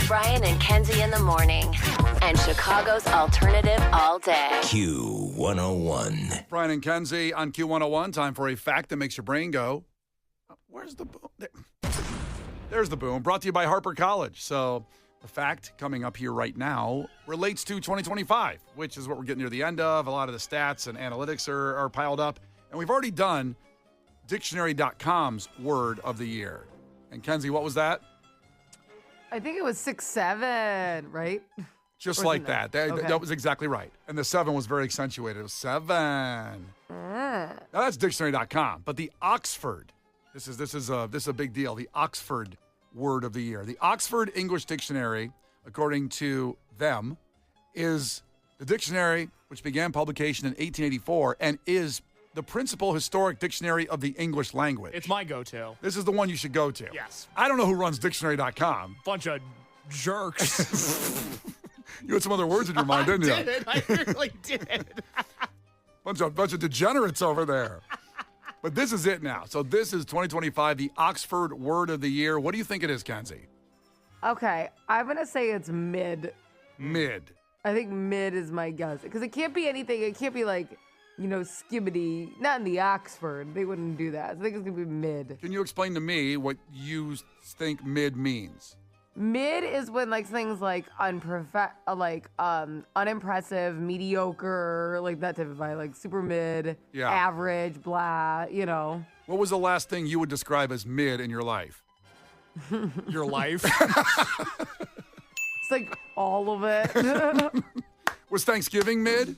Brian and Kenzie in the morning. And Chicago's alternative all day. Q101. Brian and Kenzie on Q101. Time for a fact that makes your brain go, where's the boom? There's the boom. Brought to you by Harper College. So the fact coming up here right now relates to 2025, which is what we're getting near the end of. A lot of the stats and analytics are piled up. And we've already done dictionary.com's word of the year. And Kenzie, what was that? I think it was 6'7", right? Just like that. Okay. That was exactly right. And the 7 was very accentuated. It was 7. Now that's dictionary.com. But the Oxford, this is a big deal. The Oxford word of the year. The Oxford English Dictionary, according to them, is the dictionary which began publication in 1884 and is the principal historic dictionary of the English language. It's my go-to. This is the one you should go to. Yes. I don't know who runs dictionary.com. Bunch of jerks. You had some other words in your mind, didn't you? I really did. Bunch of degenerates over there. But this is it now. So this is 2025, the Oxford Word of the Year. What do you think it is, Kenzie? Okay, I'm going to say it's mid. Mid. I think mid is my guess. Because it can't be anything. It can't be like, skibbity. Not in the Oxford. They wouldn't do that. I think it's going to be mid. Can you explain to me what you think mid means? Mid is when things like unimpressive, mediocre, like that type of vibe, like super mid, average, blah, What was the last thing you would describe as mid in your life? Your life? It's like all of it. Was Thanksgiving mid?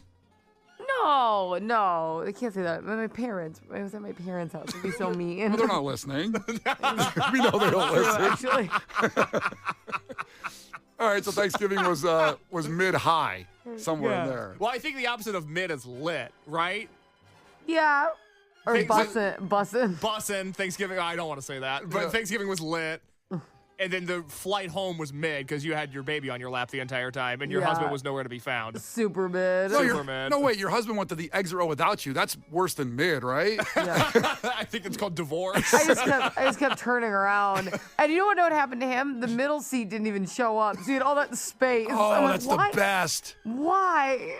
No, I can't say that. My parents, I was at my parents' house. It'd be so mean. Well, they're not listening. We know they don't listen. Actually. All right, so Thanksgiving was mid-high, somewhere in there. Well, I think the opposite of mid is lit, right? Yeah. Or Bussin'. bussin'. Thanksgiving, I don't want to say that, but Thanksgiving was lit. And then the flight home was mid because you had your baby on your lap the entire time and your husband was nowhere to be found. Super mid. No, wait, your husband went to the exit row without you. That's worse than mid, right? Yeah. I think it's called divorce. I just kept turning around. And you know what happened to him? The middle seat didn't even show up. So he had all that space. Oh, that's the best. Why?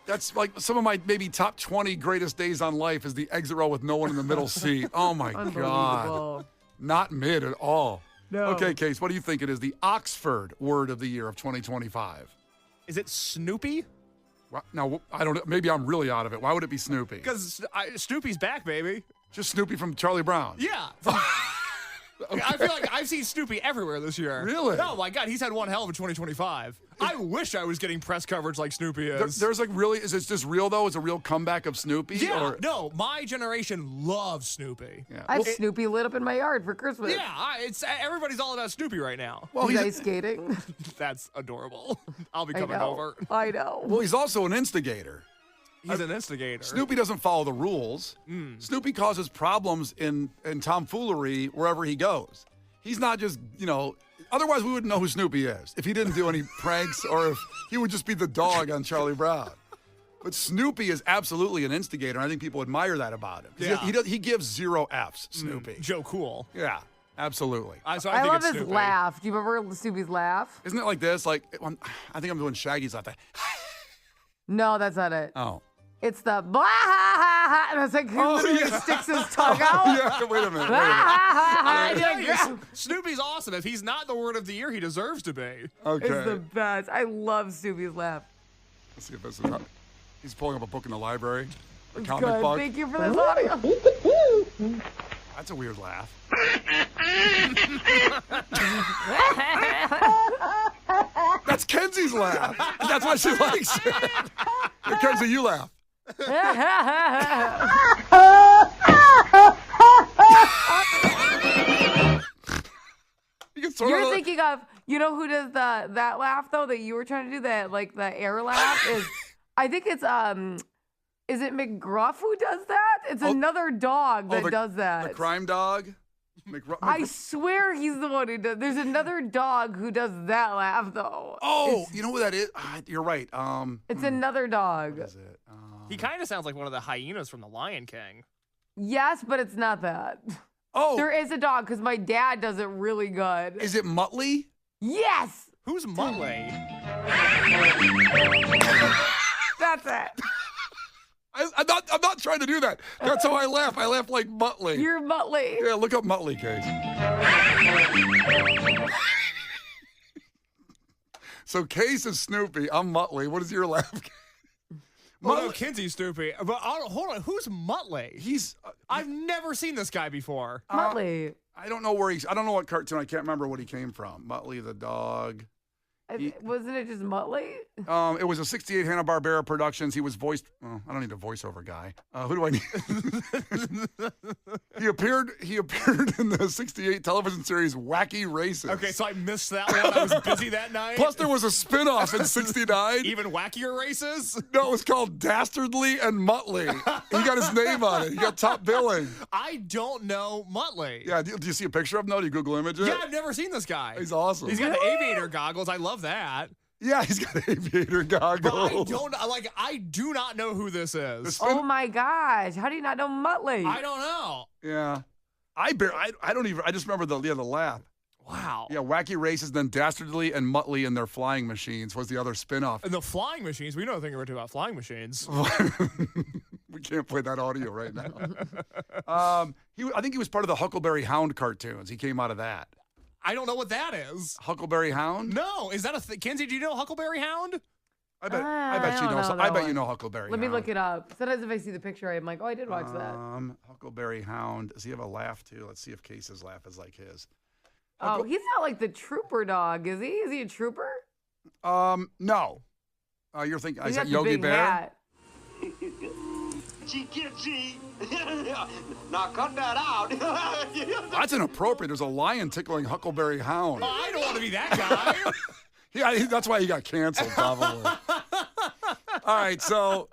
That's like some of my maybe top 20 greatest days on life is the exit row with no one in the middle seat. Oh, my God. Not mid at all. No. Okay, Case, what do you think it is? The Oxford Word of the Year of 2025. Is it Snoopy? Now, I don't know. Maybe I'm really out of it. Why would it be Snoopy? Because Snoopy's back, baby. Just Snoopy from Charlie Brown. Yeah. Okay. I feel like I've seen Snoopy everywhere this year. Really? Oh, my God. He's had one hell of a 2025. I wish I was getting press coverage like Snoopy is. There's is it just real, though? Is a real comeback of Snoopy? Yeah. No, my generation loves Snoopy. Yeah. I have Snoopy lit up in my yard for Christmas. Yeah. Everybody's all about Snoopy right now. Well, he's ice skating. That's adorable. I'll be coming over. I know. Well, he's also an instigator. He's an instigator. Snoopy doesn't follow the rules. Snoopy causes problems in tomfoolery wherever he goes. He's not just, otherwise we wouldn't know who Snoopy is if he didn't do any pranks or if he would just be the dog on Charlie Brown. But Snoopy is absolutely an instigator, and I think people admire that about him. Yeah. He gives 0 Fs, Snoopy. Joe Cool. Yeah, absolutely. So I think love it's his Snoopy. laugh. Do you remember Snoopy's laugh? Isn't it like this? Like, I think I'm doing Shaggy's laugh. No, that's not it. Oh. It's the blah, ha, ha, ha, and it's like he literally sticks his tongue out. Yeah, wait a minute. Blah, ha, ha, ha. Snoopy's awesome. If he's not the word of the year, he deserves to be. Okay. It's the best. I love Snoopy's laugh. Let's see if this is up. He's pulling up a book in the library. A It's comic good. book. Thank you for this audio. That's a weird laugh. That's Kenzie's laugh. That's why she likes it. Here, Kenzie, you laugh. You're thinking of, who does that laugh though that you were trying to do, that like the air laugh is, I think it's is it McGruff who does that? It's another dog that does that. The crime dog? I swear he's the one who does. There's another dog who does that laugh though. Oh, you know who that is? You're right. It's another dog. What is it? He kind of sounds like one of the hyenas from The Lion King. Yes, but it's not that. Oh. There is a dog because my dad does it really good. Is it Muttley? Yes. Who's Muttley? That's it. I'm not trying to do that. That's how I laugh. I laugh like Muttley. You're Muttley. Yeah, look up Muttley, Case. So Case is Snoopy. I'm Muttley. What is your laugh? Well, no, Kenzie's stupid. But hold on, who's Muttley? I've never seen this guy before. Muttley. I don't know I don't know what cartoon. I can't remember what he came from. Muttley the dog. Wasn't it just Muttley? It was a 68 Hanna-Barbera Productions. He was voiced. Oh, I don't need a voiceover guy. Who do I need? He appeared in the 68 television series Wacky Races. Okay, so I missed that one. I was busy that night. Plus, there was a spin-off in 69. Even wackier races? No, it was called Dastardly and Muttley. He got his name on it. He got top billing. I don't know Muttley. Yeah, do you see a picture of him? No, do you Google image it? Yeah, I've never seen this guy. He's awesome. He's got the aviator goggles. I love that. Yeah, he's got aviator goggles. But I do not know who this is. Oh my gosh. How do you not know Muttley? I don't know. Yeah. I just remember the laugh. Wow. Yeah, Wacky Races, then Dastardly and Muttley and their flying machines was the other spinoff. And the flying machines, we know a thing or two about flying machines. We can't play that audio right now. I think he was part of the Huckleberry Hound cartoons. He came out of that. I don't know what that is. Huckleberry Hound? No, is that a thing? Kenzie, do you know Huckleberry Hound? I bet you know. I bet you know Huckleberry. Let me look it up. Sometimes if I see the picture, I'm like, oh, I did watch that. Huckleberry Hound. Does he have a laugh too? Let's see if Case's laugh is like his. Oh, he's not like the trooper dog, is he? Is he a trooper? No. You're thinking, is that the Yogi big Bear? hat. Now cut that out. That's inappropriate. There's a lion tickling Huckleberry Hound. Oh, I don't want to be that guy. Yeah, that's why he got canceled, probably. All right, so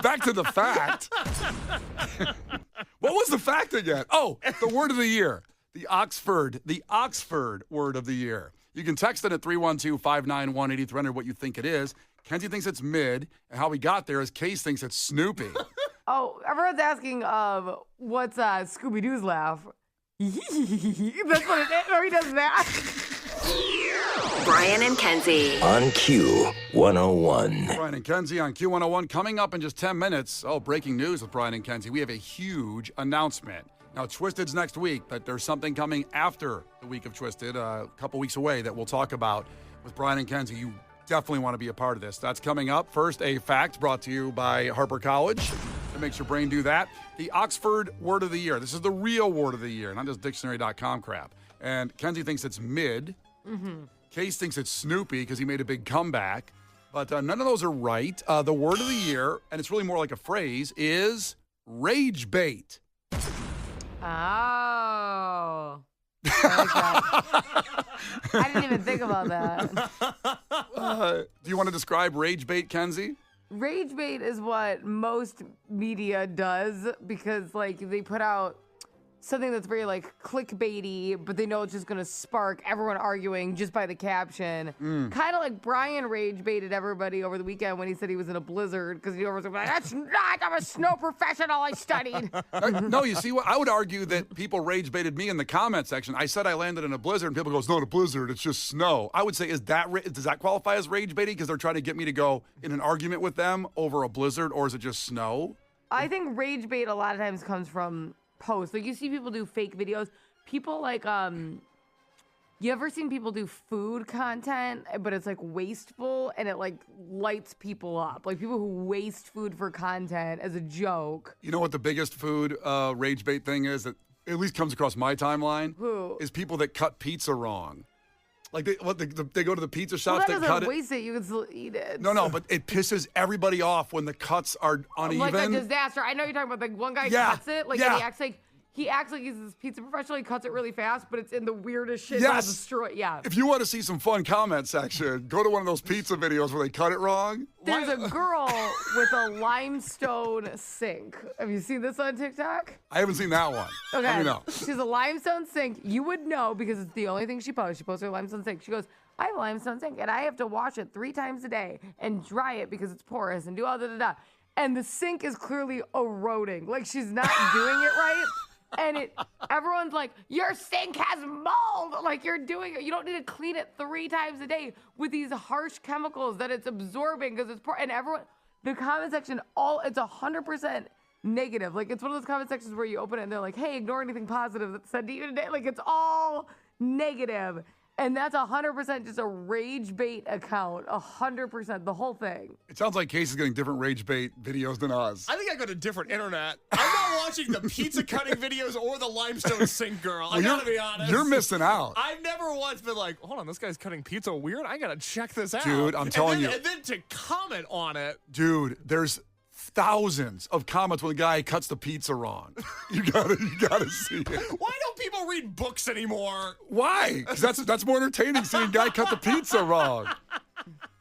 back to the fact. What was the fact again? Oh, the word of the year. The Oxford word of the year. You can text it at 312-591-8300 what you think it is. Kenzie thinks it's mid, and how we got there is Case thinks it's Snoopy. Oh, everyone's asking what's Scooby-Doo's laugh. That's what it is. Or he does that. Brian and Kenzie. On Q101. Brian and Kenzie on Q101. Coming up in just 10 minutes. Oh, breaking news with Brian and Kenzie. We have a huge announcement. Now, Twisted's next week, but there's something coming after the week of Twisted, a couple weeks away, that we'll talk about with Brian and Kenzie. You definitely want to be a part of this. That's coming up. First, a fact brought to you by Harper College. It makes your brain do that. The Oxford word of the year. This is the real word of the year, not just dictionary.com crap. And Kenzie thinks it's mid. Mm-hmm. Case thinks it's Snoopy because he made a big comeback. But none of those are right. The word of the year, and it's really more like a phrase, is rage bait. Oh. I like that. I didn't even think about that. Do you want to describe rage bait, Kenzie? Rage bait is what most media does because, like, they put out something that's very, like, clickbaity, but they know it's just going to spark everyone arguing just by the caption. Kind of like Brian rage baited everybody over the weekend when he said he was in a blizzard because he was like, that's not, I'm a snow professional, I studied. No, you see what? I would argue that people rage baited me in the comment section. I said I landed in a blizzard, and people go, it's not a blizzard, it's just snow. I would say, does that qualify as rage baiting because they're trying to get me to go in an argument with them over a blizzard, or is it just snow? I think rage bait a lot of times comes from posts. Like, you see people do fake videos. People like, you ever seen people do food content, but it's like wasteful and it like lights people up? Like people who waste food for content as a joke. You know what the biggest food rage bait thing is that at least comes across my timeline? Who? Is people that cut pizza wrong. Like they go to the pizza shops, Well, that they cut doesn't it. waste it. You can still eat it. No, but it pisses everybody off when the cuts are uneven. Like a disaster. I know you're talking about, like, one guy cuts it, like, and he acts like he's this pizza professional. He cuts it really fast, but it's in the weirdest shit. Yes. Destroy. Yeah. If you want to see some fun comment section, go to one of those pizza videos where they cut it wrong. There's a girl with a limestone sink. Have you seen this on TikTok? I haven't seen that one. Okay. Let me know. She's a limestone sink. You would know because it's the only thing she posts. She posts her limestone sink. She goes, I have a limestone sink and I have to wash it 3 times a day and dry it because it's porous and do all da. And the sink is clearly eroding. Like she's not doing it right. And everyone's like, your sink has mold. Like, you're doing it. You don't need to clean it 3 times a day with these harsh chemicals that it's absorbing because it's and everyone, the comment section, it's 100% negative. Like, it's one of those comment sections where you open it and they're like, hey, ignore anything positive that's said to you today. Like, it's all negative. And that's 100% just a rage bait account. 100%, the whole thing. It sounds like Casey's getting different rage bait videos than us. I think I go to different internet. I'm not watching the pizza cutting videos or the limestone sink girl. I gotta be honest. You're missing out. I've never once been like, hold on, this guy's cutting pizza weird. I gotta check this out. Dude, I'm telling you. And then to comment on it. Dude, there's thousands of comments when the guy cuts the pizza wrong. You gotta see it. Why don't people read books anymore? Why? Because that's more entertaining seeing a guy cut the pizza wrong.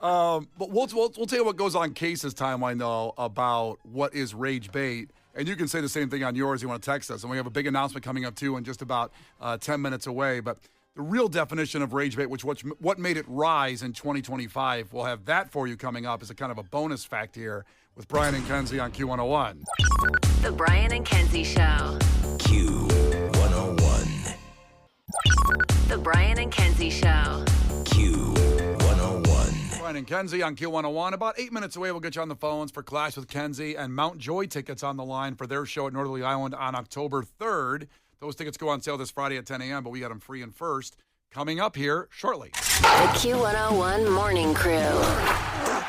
But we'll tell you what goes on Case's timeline though about what is rage bait. And you can say the same thing on yours. You want to text us. And we have a big announcement coming up too in just about 10 minutes away. But the real definition of rage bait, what made it rise in 2025, we'll have that for you coming up as a kind of a bonus fact here with Brian and Kenzie on Q101. The Brian and Kenzie Show. Q101. The Brian and Kenzie Show. Q101. Brian and Kenzie on Q101. About 8 minutes away, we'll get you on the phones for Clash with Kenzie and Mount Joy tickets on the line for their show at Northerly Island on October 3rd. Those tickets go on sale this Friday at 10 a.m., but we got them free and first. Coming up here shortly. The Q101 Morning Crew.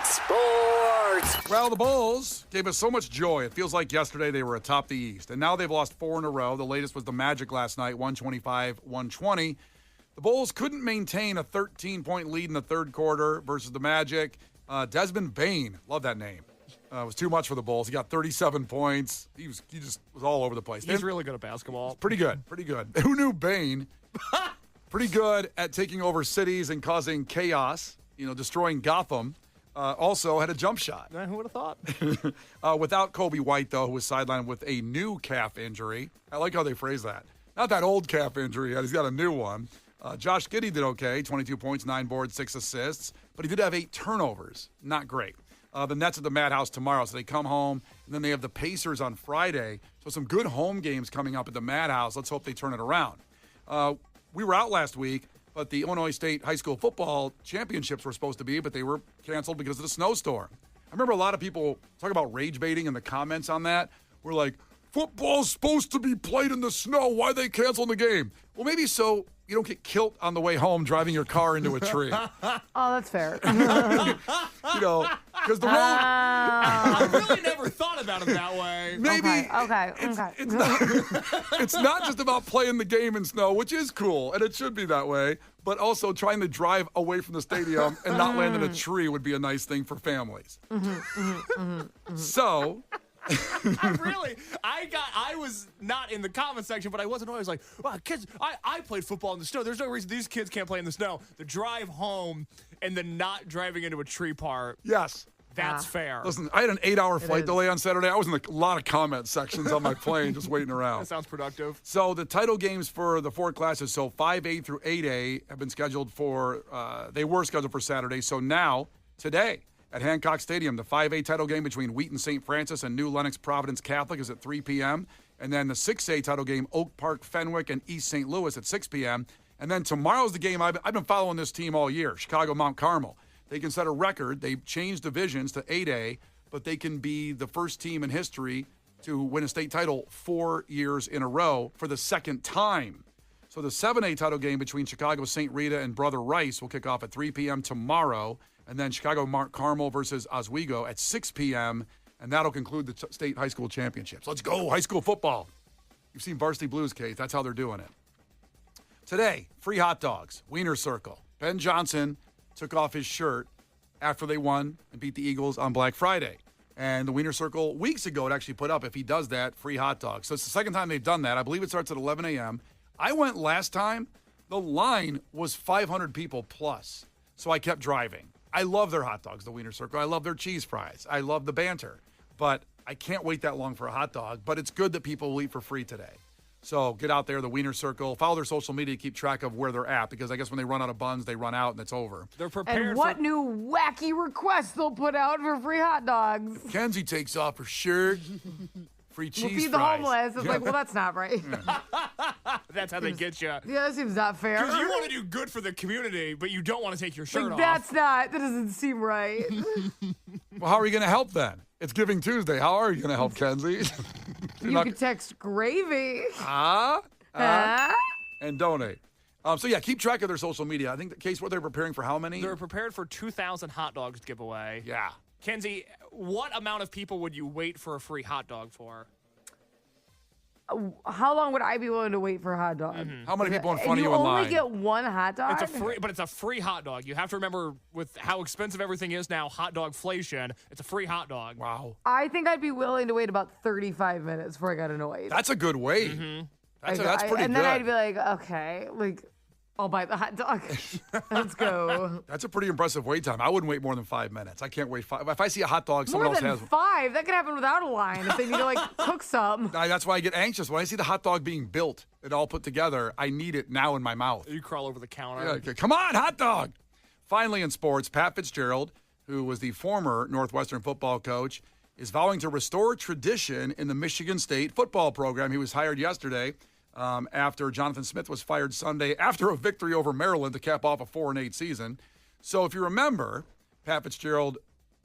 Sports. Well, the Bulls gave us so much joy. It feels like yesterday they were atop the East, and now they've lost 4 in a row. The latest was the Magic last night, 125-120. The Bulls couldn't maintain a 13-point lead in the third quarter versus the Magic. Desmond Bane, love that name. Was too much for the Bulls. He got 37 points. He just was all over the place. He's really good at basketball. Pretty good. Who knew Bane? Pretty good at taking over cities and causing chaos, destroying Gotham. Also had a jump shot. Who would have thought? Without Kobe White, though, who was sidelined with a new calf injury. I like how they phrase that. Not that old calf injury. He's got a new one. Josh Giddey did okay, 22 points, 9 boards, 6 assists. But he did have 8 turnovers. Not great. The Nets at the Madhouse tomorrow, so they come home. And then they have the Pacers on Friday. So some good home games coming up at the Madhouse. Let's hope they turn it around. We were out last week, but the Illinois State High School Football Championships were supposed to be, but they were canceled because of the snowstorm. I remember a lot of people talk about rage baiting in the comments on that. We're like, football's supposed to be played in the snow. Why are they canceling the game? Well, maybe so you don't get killed on the way home driving your car into a tree. Oh, that's fair. Because the road. I really never thought about it that way. Maybe. Okay. It's not just about playing the game in snow, which is cool, and it should be that way, but also trying to drive away from the stadium and not land in a tree would be a nice thing for families. So. I was not in the comment section, but I wasn't always like, wow, kids, I played football in the snow. There's no reason these kids can't play in the snow. The drive home and the not driving into a tree part. Yes. That's fair. Listen, I had an 8-hour flight delay on Saturday. I was in a lot of comment sections on my plane just waiting around. That sounds productive. So the title games for the 4 classes, so 5A through 8A, have been scheduled they were scheduled for Saturday. So now, today, at Hancock Stadium, the 5A title game between Wheaton St. Francis and New Lenox Providence Catholic is at 3 p.m. And then the 6A title game, Oak Park Fenwick and East St. Louis at 6 p.m. And then tomorrow's the game. I've been following this team all year, Chicago Mount Carmel. They can set a record. They changed divisions to 8A, but they can be the first team in history to win a state title 4 years in a row for the second time. So the 7A title game between Chicago St. Rita and Brother Rice will kick off at 3 p.m. tomorrow. And then Chicago Mount Carmel versus Oswego at 6 p.m., and that'll conclude the state high school championships. Let's go, high school football. You've seen Varsity Blues, Kate. That's how they're doing it. Today, free hot dogs, Wiener Circle. Ben Johnson took off his shirt after they won and beat the Eagles on Black Friday. And the Wiener Circle, weeks ago, it actually put up, if he does that, free hot dogs. So it's the second time they've done that. I believe it starts at 11 a.m. I went last time. The line was 500 people plus, so I kept driving. I love their hot dogs, the Wiener Circle. I love their cheese fries. I love the banter. But I can't wait that long for a hot dog. But it's good that people will eat for free today. So get out there, the Wiener Circle. Follow their social media to keep track of where they're at. Because I guess when they run out of buns, they run out and it's over. They're prepared And what new wacky requests they'll put out for free hot dogs. Kenzie takes off her shirt. free We'll cheese feed the fries. homeless. It's like, well, that's not right. That's how they get you. Yeah, that seems not fair. Because you want to do good for the community, but you don't want to take your shirt Like, off. that doesn't seem right. Well, how are you going to help then? It's Giving Tuesday. How are you going to help, Kenzie? You could text gravy. Huh? Huh? And donate. So, yeah, keep track of their social media. I think the case where they're preparing for how many? They're prepared for 2,000 hot dogs to give away. Yeah. Kenzie, what amount of people would you wait for a free hot dog for? How long would I be willing to wait for a hot dog? How many people in And front of you in only line? get one hot dog? It's a free hot dog. You have to remember with how expensive everything is now, hot dogflation, it's a free hot dog. Wow. I think I'd be willing to wait about 35 minutes before I got annoyed. That's a good wait. That's pretty good. And then I'd be like, okay, like, I'll buy the hot dog. Let's go. That's a pretty impressive wait time. I wouldn't wait more than 5 minutes. I can't wait 5. If I see a hot dog, someone More else than has 5? That could happen without a line if they need to, like, cook some. That's why I get anxious. When I see the hot dog being built and all put together, I need it now in my mouth. You crawl over the counter. Yeah, okay. Come on, hot dog. Finally, in sports, Pat Fitzgerald, who was the former Northwestern football coach, is vowing to restore tradition in the Michigan State football program. He was hired yesterday after Jonathan Smith was fired Sunday after a victory over Maryland to cap off a 4-8 season. So if you remember, Pat Fitzgerald,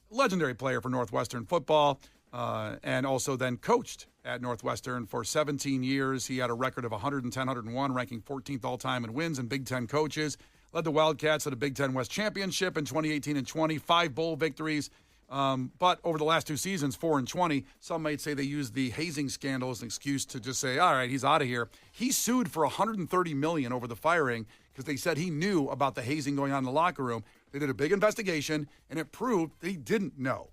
legendary player for Northwestern football, and also then coached at Northwestern for 17 years. He had a record of 110, 101, ranking 14th all-time in wins and Big Ten coaches. Led the Wildcats to the Big Ten West Championship in 2018 and 20, 5 bowl victories. But over the last 2 seasons, 4 and 20, some might say they used the hazing scandal as an excuse to just say, all right, he's out of here. He sued for $130 million over the firing because they said he knew about the hazing going on in the locker room. They did a big investigation, and it proved that he didn't know.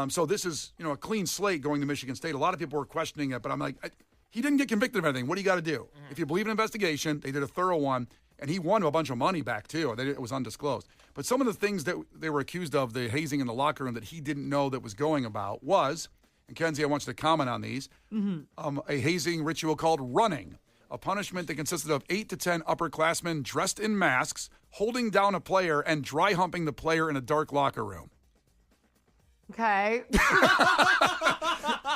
So this is, a clean slate going to Michigan State. A lot of people were questioning it, but I'm like, he didn't get convicted of anything. What do you got to do? If you believe in investigation, they did a thorough one, and he won a bunch of money back, too. It was undisclosed. But some of the things that they were accused of, the hazing in the locker room that he didn't know that was going about was, and Kenzie, I want you to comment on these, a hazing ritual called running, a punishment that consisted of 8 to 10 upperclassmen dressed in masks, holding down a player and dry humping the player in a dark locker room. Okay.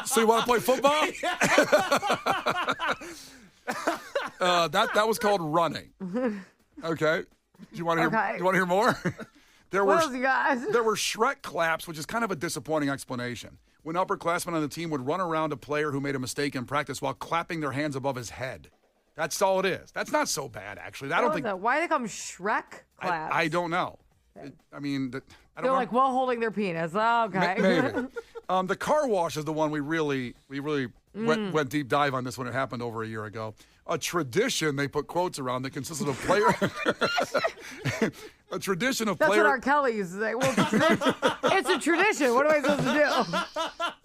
So you want to play football? That was called running. Okay. Do you want to hear? Okay. Do you want to hear more? What else you got? There were Shrek claps, which is kind of a disappointing explanation. When upperclassmen on the team would run around a player who made a mistake in practice while clapping their hands above his head. That's all it is. That's not so bad, actually. I don't think. Why do they come Shrek claps? I don't know. I don't They're know. like, well, holding their penis. Oh, okay. Maybe. The car wash is the one we really went deep dive on this when it happened over a year ago. A tradition they put quotes around that consisted of player. A tradition of That's player. what R. Kelly used to say. Well, it's a tradition. What am I supposed to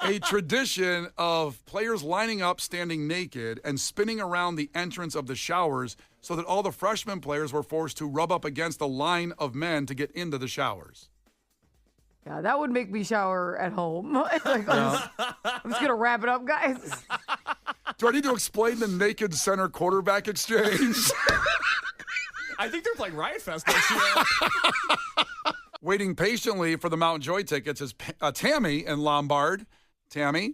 do? A tradition of players lining up, standing naked, and spinning around the entrance of the showers so that all the freshman players were forced to rub up against a line of men to get into the showers. Yeah, that would make me shower at home. Like, I'm just going to wrap it up, guys. Do I need to explain the naked center quarterback exchange? I think they're playing Riot Fest next year. Waiting patiently for the Mount Joy tickets is Tammy in Lombard. Tammy,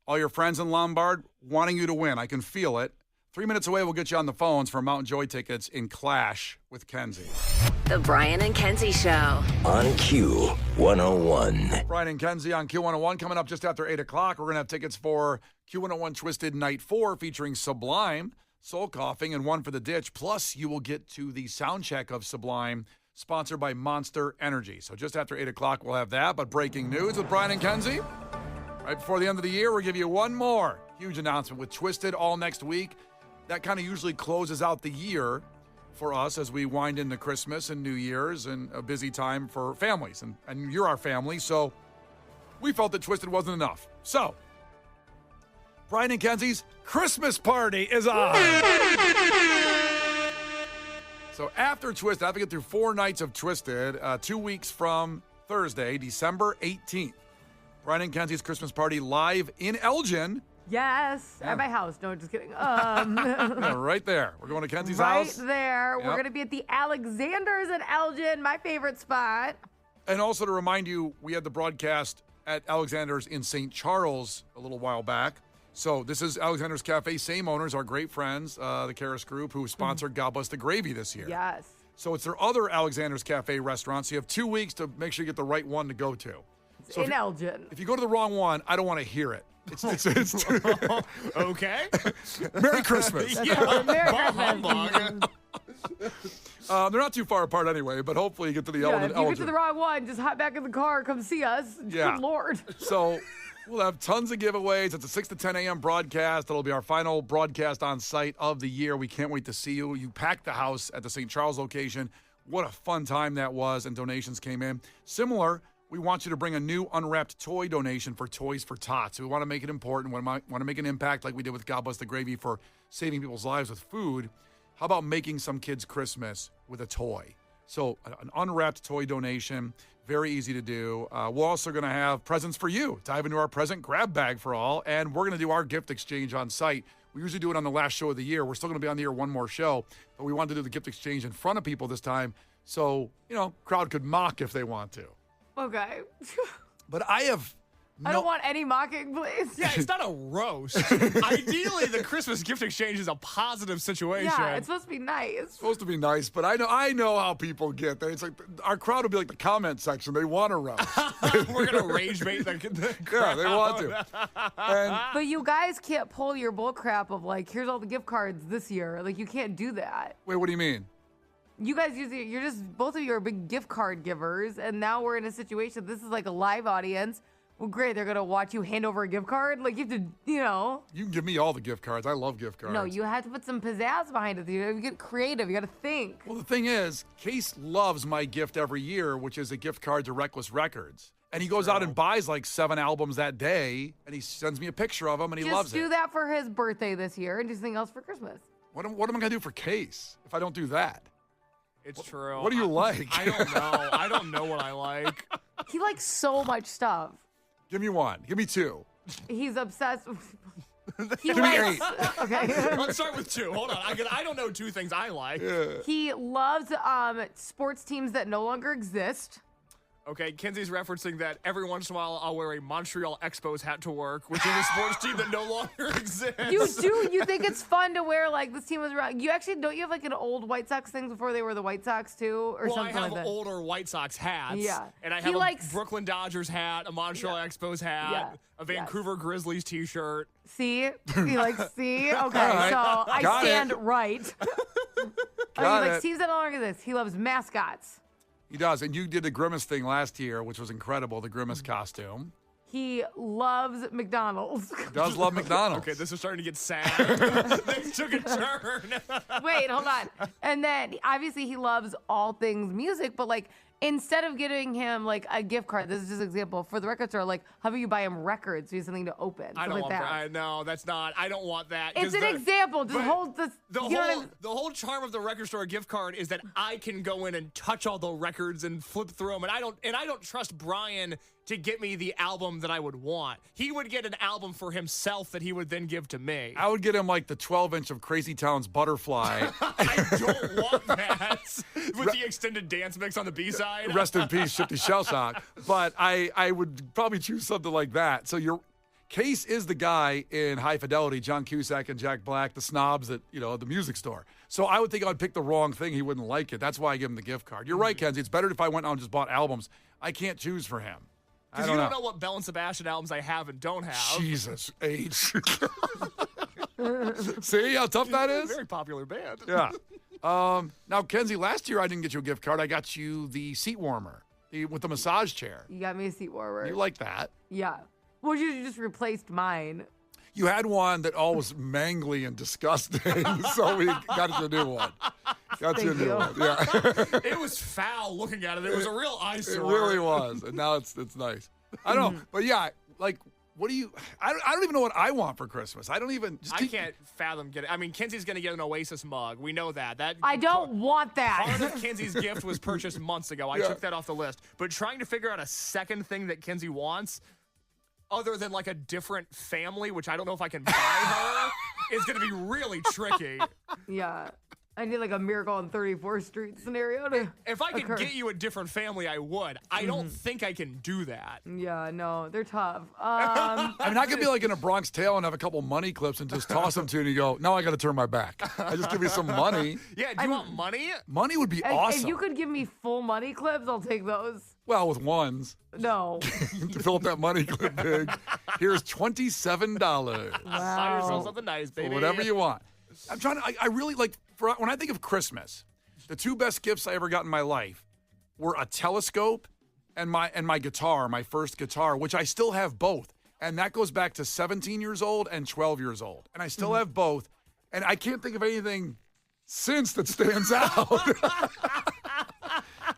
all your friends in Lombard wanting you to win. I can feel it. 3 minutes away, we'll get you on the phones for Mount Joy tickets in Clash with Kenzie. The Brian and Kenzie Show. On Q101. Brian and Kenzie on Q101 coming up just after 8 o'clock. We're going to have tickets for Q101 Twisted Night 4 featuring Sublime, Soul Coughing, and One for the Ditch. Plus, you will get to the sound check of Sublime, sponsored by Monster Energy. So just after 8 o'clock, we'll have that. But breaking news with Brian and Kenzie. Right before the end of the year, we'll give you one more huge announcement with Twisted all next week. That kind of usually closes out the year for us as we wind into Christmas and New Year's and a busy time for families. And you're our family, so we felt that Twisted wasn't enough. So, Brian and Kenzie's Christmas party is on. So after Twisted, I have to get through 4 nights of Twisted, 2 weeks from Thursday, December 18th. Brian and Kenzie's Christmas party live in Elgin. Yes, at my house. No, just kidding. Yeah, right there. We're going to Kenzie's right house. there. Yep. We're going to be at the Alexanders in Elgin, my favorite spot. And also to remind you, we had the broadcast at Alexander's in St. Charles a little while back. So this is Alexander's Cafe. Same owners, our great friends, the Karis Group, who sponsored God Bless the Gravy this year. Yes. So it's their other Alexander's Cafe restaurants. You have 2 weeks to make sure you get the right one to go to. So In Elgin. if you go to the wrong one, I don't want to hear it. It's Okay. Merry Christmas. Merry Bah Christmas. humbug. They're not too far apart anyway, but hopefully you get to the Yeah, Elgin. if you get to the wrong one, just hop back in the car, come see us. Yeah. Good Lord. So we'll have tons of giveaways. It's a 6 to 10 a.m. broadcast. It'll be our final broadcast on site of the year. We can't wait to see you. You packed the house at the St. Charles location. What a fun time that was, and donations came in. Similar, we want you to bring a new unwrapped toy donation for Toys for Tots. We want to make it important. We want to make an impact like we did with God Bless the Gravy for saving people's lives with food. How about making some kids Christmas with a toy? So an unwrapped toy donation, very easy to do. We're also going to have presents for you. Dive into our present grab bag for all, and we're going to do our gift exchange on site. We usually do it on the last show of the year. We're still going to be on the air one more show, but we wanted to do the gift exchange in front of people this time so, crowd could mock if they want to. Okay. But I have I don't want any mocking, please. Yeah, it's not a roast. Ideally, the Christmas gift exchange is a positive situation. Yeah, it's supposed to be nice. supposed to be nice, but I know how people get. It's like our crowd will be like the comment section. They want to roast. We're going to rage bait the Yeah, they want to. And But you guys can't pull your bull crap of like, here's all the gift cards this year. Like, you can't do that. wait, what do you mean? You guys you're just, both of you are big gift card givers, and now we're in a situation, this is like a live audience. Well, great, they're going to watch you hand over a gift card. Like, you have to, You can give me all the gift cards. I love gift cards. No, you have to put some pizzazz behind it. You get creative. You got to think. Well, the thing is, Case loves my gift every year, which is a gift card to Reckless Records. And he goes out and buys like 7 albums that day, and he sends me a picture of them, and he Just loves do it. that for his birthday this year and do something else for Christmas. What am I going to do for Case if I don't do that? It's true. What do you like? I don't know. I don't know what I like. He likes so much stuff. Give me one. Give me 2. He's obsessed with. He Give me likes, 8. Okay. Let's start with 2. Hold on. I don't know 2 things I like. He loves sports teams that no longer exist. Okay, Kenzie's referencing that every once in a while I'll wear a Montreal Expos hat to work, which is a sports team that no longer exists. You think it's fun to wear like this team was around. You actually don't you have like an old White Sox thing before they were the White Sox too, or Well, something I have like that? older White Sox hats. Yeah. And I He have likes- a Brooklyn Dodgers hat, a Montreal Expos hat, Yeah. a Vancouver Grizzlies t-shirt. See, he likes see. Okay, right. so I Got stand it. right. Got He likes it. teams that no longer exist. He loves mascots. He does. And you did the Grimace thing last year, which was incredible, the Grimace costume. He loves McDonald's. He does love McDonald's. Okay, this is starting to get sad. This took a turn. Wait, hold on. And then obviously he loves all things music, but like instead of getting him like a gift card, this is just an example for the record store. Like, how about you buy him records? So he has something to open. I something don't like want that. No, that's not. I don't want that. It's 'cause an example. Just but hold this. The you know what I whole mean? the whole charm of the record store gift card is that I can go in and touch all the records and flip through them, and I don't trust Brian to get me the album that I would want. He would get an album for himself that he would then give to me. I would get him like the 12-inch of Crazy Town's Butterfly. I don't want that with the extended dance mix on the B-side. Rest in peace, Shifty Shellshock. But I would probably choose something like that. So your Case is the guy in High Fidelity, John Cusack and Jack Black, the snobs at the music store. So I would think I'd pick the wrong thing. He wouldn't like it. That's why I give him the gift card. You're right, Kenzie. It's better if I went out and just bought albums. I can't choose for him. I Because don't you know. don't know what Bell and Sebastian albums I have and don't have. Jesus, H. See how tough that is? Very popular band. Yeah. Now, Kenzie, last year I didn't get you a gift card. I got you the seat warmer with the massage chair. You got me a seat warmer. You like that. Yeah. Well, you just replaced mine. You had one that all was mangly and disgusting, so we got you a new one. Got you a Thank new you. one. Yeah. It was foul looking at it. It was a real eyesore. It really was, and now it's nice. I don't know, but yeah, like, what do you? I don't even know what I want for Christmas. I don't even. I can't fathom getting. I mean, Kenzie's going to get an Oasis mug. We know that. I don't want Part that. of Kenzie's gift was purchased months ago. I took that off the list. But trying to figure out a second thing that Kenzie wants, other than like a different family, which I don't know if I can buy her, is going to be really tricky. Yeah. I need like a Miracle on 34th Street scenario to If I could occur. get you a different family, I would. I don't think I can do that. Yeah, no, they're tough. I mean, I could be like in a Bronx Tale and have a couple money clips and just toss them to you and you go, no, I got to turn my back. I just give you some money. Yeah, do you want money? Money would be And awesome. if you could give me full money clips, I'll take those. Well, with ones. No. To fill up that money clip big. Here's $27. Buy yourself something nice, Or baby. whatever you want. I'm trying to, I really like, when I think of Christmas, the two best gifts I ever got in my life were a telescope and my guitar, my first guitar, which I still have both. And that goes back to 17 years old and 12 years old. And I still have both. And I can't think of anything since that stands out.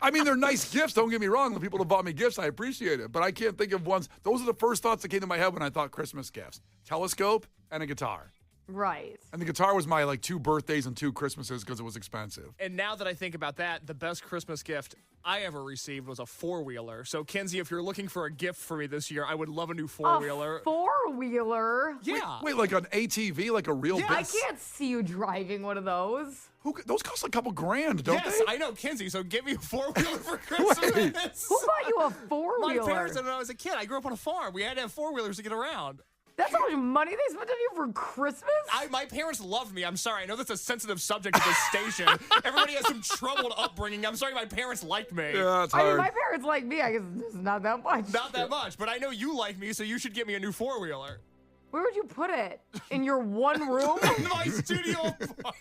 I mean, they're nice gifts. Don't get me wrong. The people that bought me gifts, I appreciate it. But I can't think of ones. Those are the first thoughts that came to my head when I thought Christmas gifts. Telescope and a guitar. Right. And the guitar was my, 2 birthdays and 2 Christmases because it was expensive. And now that I think about that, the best Christmas gift I ever received was a 4-wheeler. So, Kenzie, if you're looking for a gift for me this year, I would love a new 4-wheeler. A 4-wheeler? Yeah. Wait, like an ATV, like a real big... I can't see you driving one of those. Those cost a couple grand, don't Yes, they? I know, Kenzie. So get me a 4-wheeler for Christmas. Who bought you a My 4-wheeler? parents did when I was a kid. I grew up on a farm. We had to have 4-wheelers to get around. That's how much money they spent on you for Christmas? My parents loved me. I'm sorry. I know that's a sensitive subject at this station. Everybody has some troubled upbringing. I'm sorry my parents liked me. Yeah, it's I mean, hard. my parents like me. I guess it's not that much. Not that much, but I know you like me, so you should get me a new 4-wheeler. Where would you put it? In your one room? My studio apartment.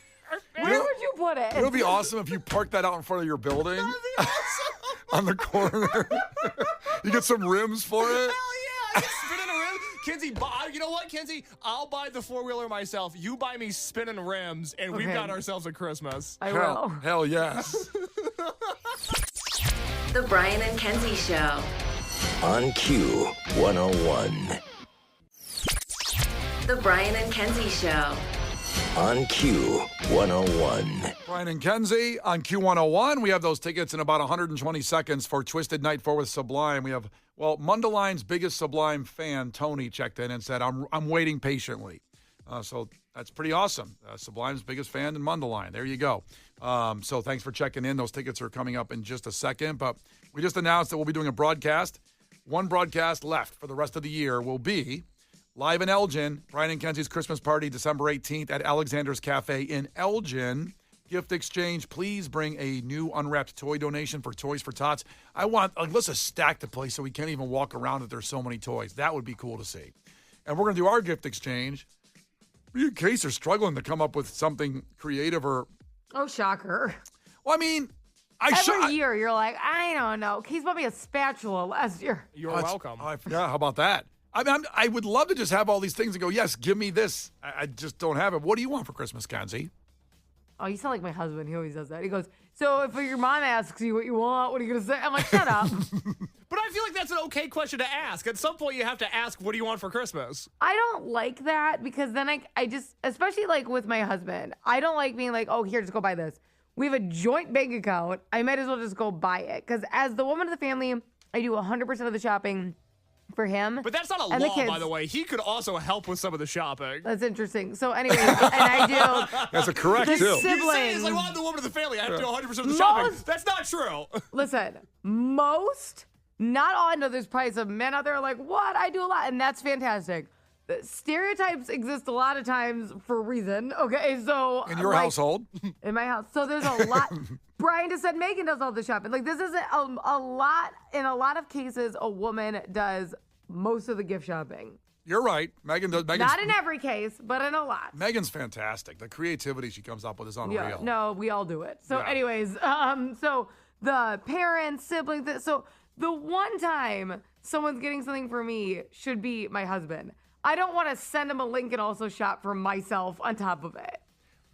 Where would you put it? It would be awesome if you parked that out in front of your building on the corner. You get some rims for it. Hell yeah! I can spin in a rim. Kenzie, you know what, Kenzie? I'll buy the 4-wheeler myself. You buy me spinning rims, and we've Okay. got ourselves a Christmas. I will. Hell yes. The Brian and Kenzie Show. On Q 101. The Brian and Kenzie Show. On Q 101. Brian and Kenzie on Q101. We have those tickets in about 120 seconds for Twisted Night 4 with Sublime. We have, Mundeline's biggest Sublime fan, Tony, checked in and said, I'm waiting patiently. So that's pretty awesome. Sublime's biggest fan in Mundeline. There you go. So thanks for checking in. Those tickets are coming up in just a second. But we just announced that we'll be doing a broadcast. One broadcast left for the rest of the year will be live in Elgin, Brian and Kenzie's Christmas party, December 18th at Alexander's Cafe in Elgin. Gift exchange. Please bring a new unwrapped toy donation for Toys for Tots. I want, let's just stack the place so we can't even walk around if there's so many toys. That would be cool to see. And we're going to do our gift exchange. In case you're struggling to come up with something creative or, Oh, shocker. well, I mean, Every year you're like, I don't know. Keith bought me a spatula last year. You're welcome. I forgot. How about that? I mean, I would love to just have all these things and go, yes, give me this. I just don't have it. What do you want for Christmas, Kenzie? Oh, you sound like my husband. He always does that. He goes, so if your mom asks you what you want, what are you going to say? I'm like, shut up. But I feel like that's an okay question to ask. At some point, you have to ask, what do you want for Christmas? I don't like that because then I just, especially like with my husband, I don't like being like, oh, here, just go buy this. We have a joint bank account. I might as well just go buy it. Because as the woman of the family, I do 100% of the shopping for him. But that's not a and the law, kids. by the way. He could also help with some of the shopping. That's interesting. So anyways, and I do. That's a correct, The too. You say it's siblings. like, well, I'm the woman of the family. I have to do 100% of the shopping. That's not true. Listen, most, not all, I know there's probably some men out there like, what? I do a lot. And that's fantastic. The stereotypes exist a lot of times for a reason. Okay, so. In your household? In my house. So there's a lot. Brian just said Megan does all the shopping. Like, this isn't a lot. In a lot of cases, a woman does most of the gift shopping. You're right. Megan's Not in every case, but in a lot. Megan's fantastic. The creativity she comes up with is unreal. Yeah, no, we all do it. So, Yeah. anyways, so the parents, siblings, so the one time someone's getting something for me should be my husband. I don't want to send him a link and also shop for myself on top of it.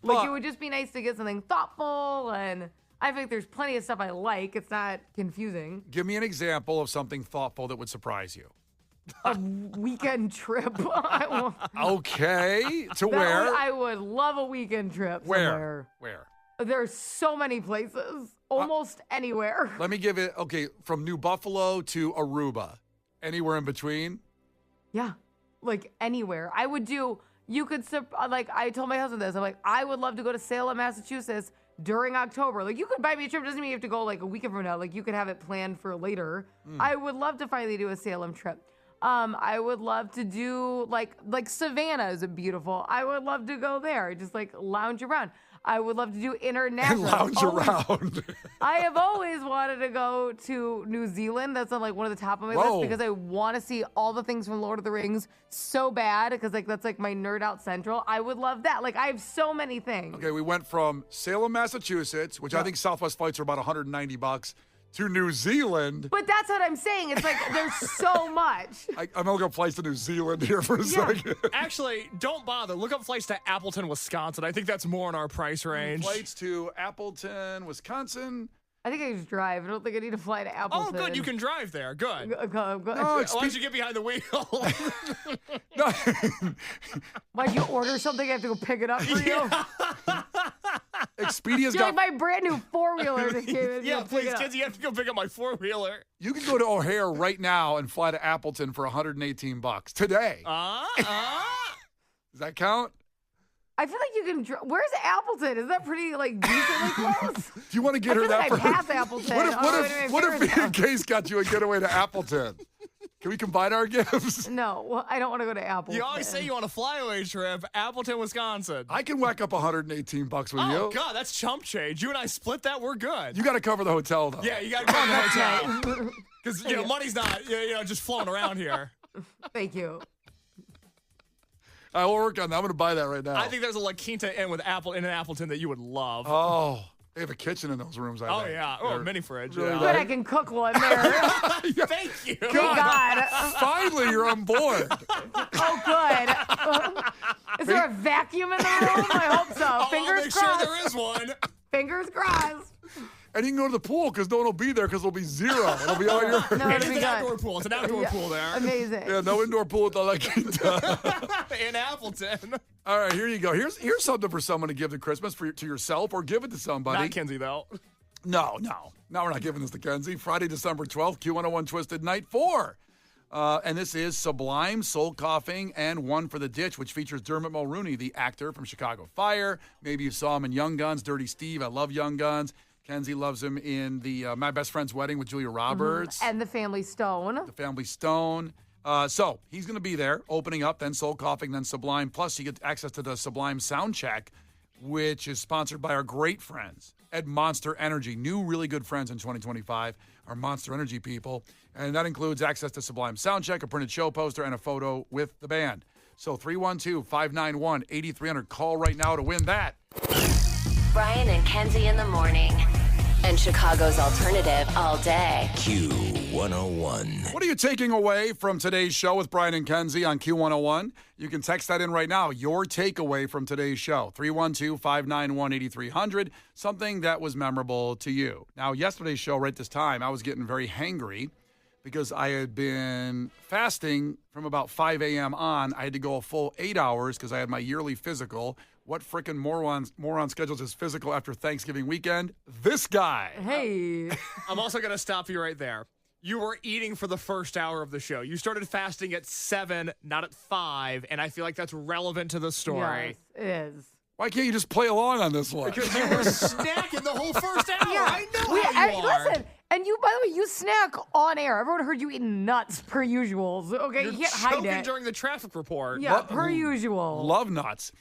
Like, Well- it would just be nice to get something thoughtful, and I think there's plenty of stuff I like. It's not confusing. Give me an example of something thoughtful that would surprise you. A weekend trip. Okay. To where? I would love a weekend trip somewhere. Where? There's so many places. Almost anywhere. Let me give it, from New Buffalo to Aruba. Anywhere in between? Yeah, like anywhere. I would do you could, like, I told my husband this. I'm like, I would love to go to Salem, Massachusetts during October. Like, you could buy me a trip. It doesn't mean you have to go like a weekend from now. Like, you could have it planned for later. I would love to finally do a Salem trip. I would love to do like Savannah is beautiful. I would love to go there, just like lounge around. I would love to do international. Lounge around. I have always wanted to go to New Zealand. That's on like one of the top of my list because I want to see all the things from Lord of the Rings so bad because like that's like my nerd out central. I would love that. Like I have so many things. Okay, we went from Salem, Massachusetts, which I think Southwest flights are about $190, to New Zealand. But that's what I'm saying. It's like there's so much. I'm looking up flights to New Zealand here for a second. Actually, don't bother. Look up flights to Appleton, Wisconsin. I think that's more in our price range. Flights to Appleton, Wisconsin. I think I just drive. I don't think I need to fly to Appleton. Oh, good. You can drive there. Good. No, Why don't you get behind the wheel? No. Why'd you order something? I have to go pick it up for you? Expedia's You're got. like my brand new four-wheeler that came in. Yeah, please, kids, you have to go pick up my four-wheeler. You can go to O'Hare right now and fly to Appleton for $118 today. Does that count? I feel like you can. Where's Appleton? Is that pretty like decently close? Do you want to get I her feel that? like I pass Appleton. What if me and Case got you a getaway to Appleton? Can we combine our gifts? No, well, I don't want to go to Appleton. You always say you want a flyaway trip, Appleton, Wisconsin. I can whack up $118 with you. Oh, God, that's chump change. You and I split that, we're good. You got to cover the hotel, though. Yeah, you got to go to the hotel. Because, money's not, just flowing around here. Thank you. I will work on that. I'm going to buy that right now. I think there's a La Quinta Inn with in Appleton that you would love. Oh, they have a kitchen in those rooms, I think. Yeah. Oh, a mini fridge. Really Yeah. Good, I can cook one there. Thank you. God. Finally, you're on board. Oh, good. Is there a vacuum in the room? I hope so. I'll Fingers make crossed. sure there is one. Fingers crossed. And you can go to the pool because no one will be there because it'll be zero. It'll be all your. No, It's it'll be an good. outdoor pool. It's an outdoor pool there. Amazing. Yeah, no indoor pool at the La Quinta. In Appleton. All right, here you go. Here's something for someone to give to Christmas to yourself or give it to somebody. Not Kenzie, though. No, we're not giving this to Kenzie. Friday, December 12th, Q101 Twisted Night 4. And this is Sublime, Soul Coughing, and One for the Ditch, which features Dermot Mulroney, the actor from Chicago Fire. Maybe you saw him in Young Guns, Dirty Steve. I love Young Guns. Kenzie loves him in the My Best Friend's Wedding with Julia Roberts. And the Family Stone. The Family Stone. So he's going to be there, opening up, then Soul Coughing, then Sublime. Plus, you get access to the Sublime Sound Check, which is sponsored by our great friends at Monster Energy. New, really good friends in 2025 are Monster Energy people. And that includes access to Sublime Sound Check, a printed show poster, and a photo with the band. So 312-591-8300. Call right now to win that. Brian and Kenzie in the morning. And Chicago's alternative all day. Q101. What are you taking away from today's show with Brian and Kenzie on Q101? You can text that in right now. Your takeaway from today's show, 312-591-8300, something that was memorable to you. Now, yesterday's show, right this time, I was getting very hangry because I had been fasting from about 5 a.m. on. I had to go a full 8 hours because I had my yearly physical. What frickin' moron schedules his physical after Thanksgiving weekend? This guy. Hey. I'm also going to stop you right there. You were eating for the first hour of the show. You started fasting at 7, not at 5, and I feel like that's relevant to the story. Yes, it is. Why can't you just play along on this one? Because you were snacking the whole first hour. I know how you are. Listen, and you, by the way, you snack on air. Everyone heard you eating nuts per usual. Okay, You're you can't hide choking it. during the traffic report. Yeah, per usual. Love nuts.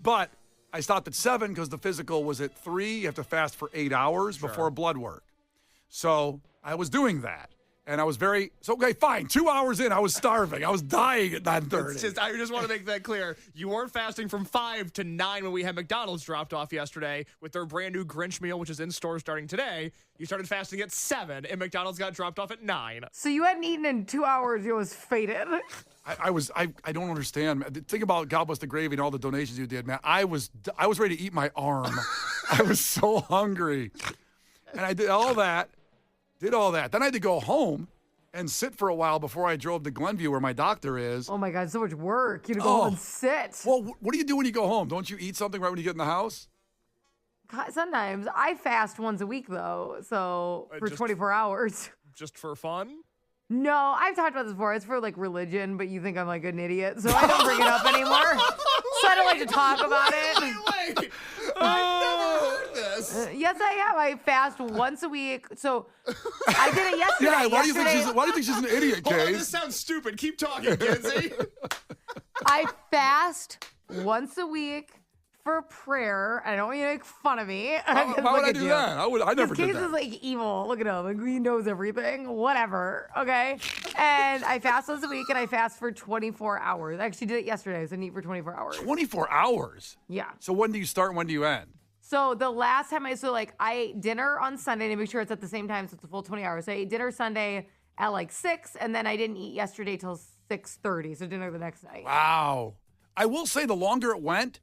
But I stopped at 7 because the physical was at 3. You have to fast for 8 hours before blood work. So I was doing that. And I was okay, fine. 2 hours in, I was starving. I was dying at 9:30. I just want to make that clear. You weren't fasting from 5 to 9 when we had McDonald's dropped off yesterday with their brand new Grinch meal, which is in stores starting today. You started fasting at 7, and McDonald's got dropped off at 9. So you hadn't eaten in 2 hours. You was faded. I don't understand. Think about God Bless the Gravy and all the donations you did, man. I was ready to eat my arm. I was so hungry. And I did all that. Then I had to go home and sit for a while before I drove to Glenview where my doctor is. Oh, my God, so much work. You had to go home and sit. Well, what do you do when you go home? Don't you eat something right when you get in the house? God, sometimes. I fast once a week, though, so for 24 hours. Just for fun? No, I've talked about this before. It's for, like, religion, but you think I'm, like, an idiot, so I don't bring it up anymore. so I don't like to talk about it. Wait. I've never heard this. Yes, I have. I fast once a week. So I did it yesterday. Yeah, why do you think Yesterday- she's an idiot, Hold on, Case? this sounds stupid. Keep talking, Kenzie. I fast once a week for prayer. I don't want you to make fun of me. Why Look would I at do you. that? I never did Case that. is like evil. Look at him. Like he knows everything. Whatever. Okay. And I fast once a week and I fast for 24 hours. I actually did it yesterday. So I eat for 24 hours. 24 hours. Yeah. So when do you start and when do you end? So the last time I ate dinner on Sunday to make sure it's at the same time, so it's a full 20 hours. So I ate dinner Sunday at like 6, and then I didn't eat yesterday till 6:30. So dinner the next night. Wow. I will say the longer it went,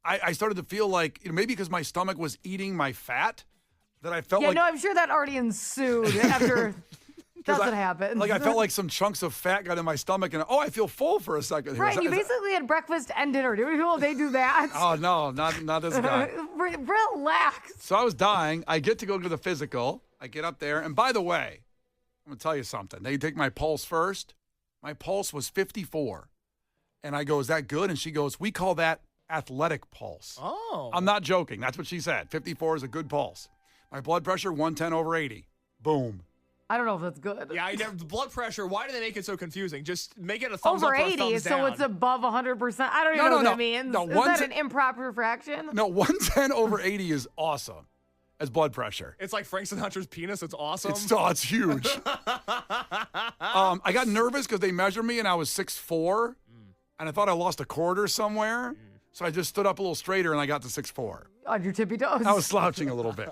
I started to feel like, maybe because my stomach was eating my fat, that I felt Yeah, like... no, I'm sure that already ensued after. That's what happened. Like I felt like some chunks of fat got in my stomach, and I feel full for a second. Here. Right, you basically had breakfast and dinner. Do people they do that? Oh no, not this guy. Relax. So I was dying. I get to go to the physical. I get up there, and by the way, I'm gonna tell you something. They take my pulse first. My pulse was 54, and I go, "Is that good?" And she goes, "We call that athletic pulse." Oh. I'm not joking. That's what she said. 54 is a good pulse. My blood pressure 110/80. Boom. I don't know if that's good. Yeah, the blood pressure. Why do they make it so confusing? Just make it a thumbs Over up or a 80, thumbs so down. it's above 100%. I don't even No, know what no, that means. no, Is that an improper fraction? No, 110/80 is awesome as blood pressure. It's like Frank Sinatra's penis. It's awesome. It's huge. I got nervous because they measured me and I was 6'4", and I thought I lost a quarter somewhere. So I just stood up a little straighter and I got to 6'4". On your tippy toes. I was slouching a little bit.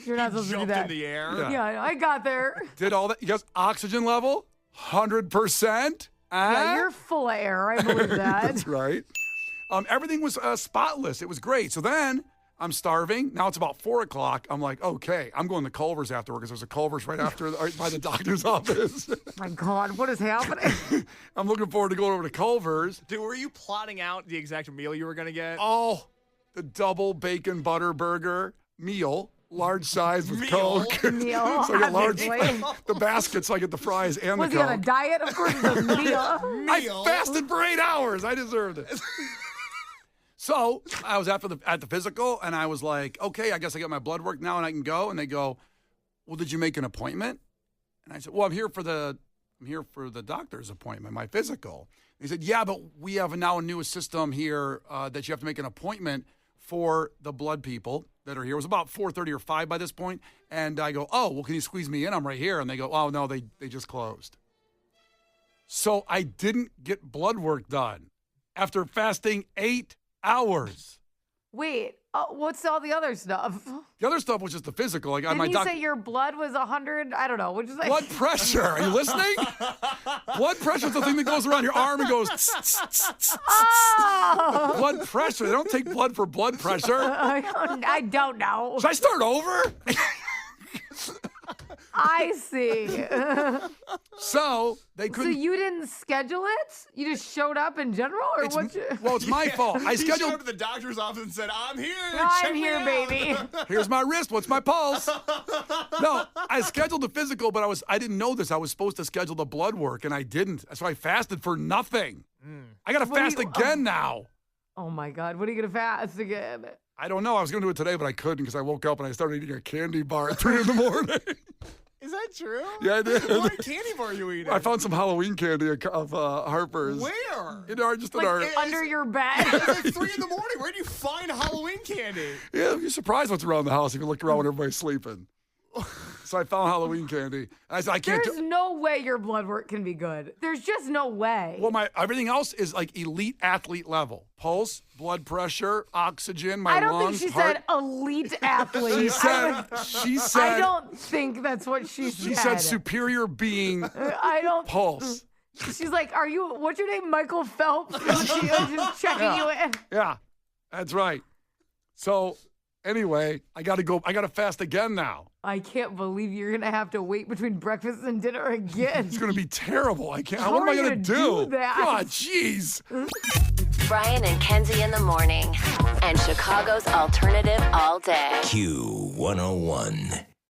You're not supposed to do jumped that. in the air. Yeah. Yeah, I got there. Did all that. You guys, oxygen level, 100%. Yeah, you're full of air. I believe that. That's right. Everything was spotless. It was great. So then I'm starving. Now it's about 4 o'clock. I'm like, okay, I'm going to Culver's after work because there's a Culver's right by the doctor's office. My God, what is happening? I'm looking forward to going over to Culver's. Dude, were you plotting out the exact meal you were going to get? Oh, the double bacon butter burger meal, large size with Meal? Coke. Meal, So I get large, obviously. the basket, so I get the fries and Was the he on a Coke. diet? Of course, it's a meal. I fasted for 8 hours. I deserved it. So I was at the physical, and I was like, okay, I guess I got my blood work now, and I can go. And they go, well, did you make an appointment? And I said, well, I'm here for the doctor's appointment, my physical. And he said, yeah, but we have now a new system here that you have to make an appointment for the blood people that are here. It was about 4:30 or 5 by this point. And I go, oh, well, can you squeeze me in? I'm right here. And they go, oh, no, they just closed. So I didn't get blood work done after fasting 8 hours. Wait, what's all the other stuff? The other stuff was just the physical. Like Didn't my you say your blood was 100? I don't know. Which is like blood pressure. Are you listening? Blood pressure is the thing that goes around your arm and goes. Oh! Blood pressure. They don't take blood for blood pressure. I don't know. Should I start over? I see. So they So couldn't. you didn't schedule it? You just showed up in general, or what? Well, it's my fault. I He showed scheduled. up at the doctor's office and said, I'm here. I'm Check me here, out." baby. Here's my wrist. What's my pulse? No, I scheduled the physical, but I didn't know this. I was supposed to schedule the blood work, and I didn't. So I fasted for nothing. I got to What do fast you- again now. Oh my God, what are you gonna fast again? I don't know. I was going to do it today, but I couldn't because I woke up and I started eating a candy bar at 3 in the morning. Is that true? Yeah, I did. What candy bar are you eating? I found some Halloween candy of Harper's. Where? In our, just in Like our. under your bed. It's like 3 in the morning. Where do you find Halloween candy? Yeah, you're surprised what's around the house if you look around when everybody's sleeping. So I found Halloween candy. I said, I can't There's do. no way your blood work can be good. There's just no way. Well, my everything else is like elite athlete level. Pulse, blood pressure, oxygen, my I don't lungs, think she heart. said elite athlete. She said. She said. I don't think that's what she said. She said superior being I don't. pulse. She's like, "Are you? What's your name, Michael Phelps?" She was just checking you in. Yeah, that's right. So anyway, I got to go. I got to fast again now. I can't believe you're gonna have to wait between breakfast and dinner again. It's going to be terrible. I can't. How What am are I you going to gonna do that? God, jeez. Brian and Kenzie in the morning. And Chicago's alternative all day. Q101.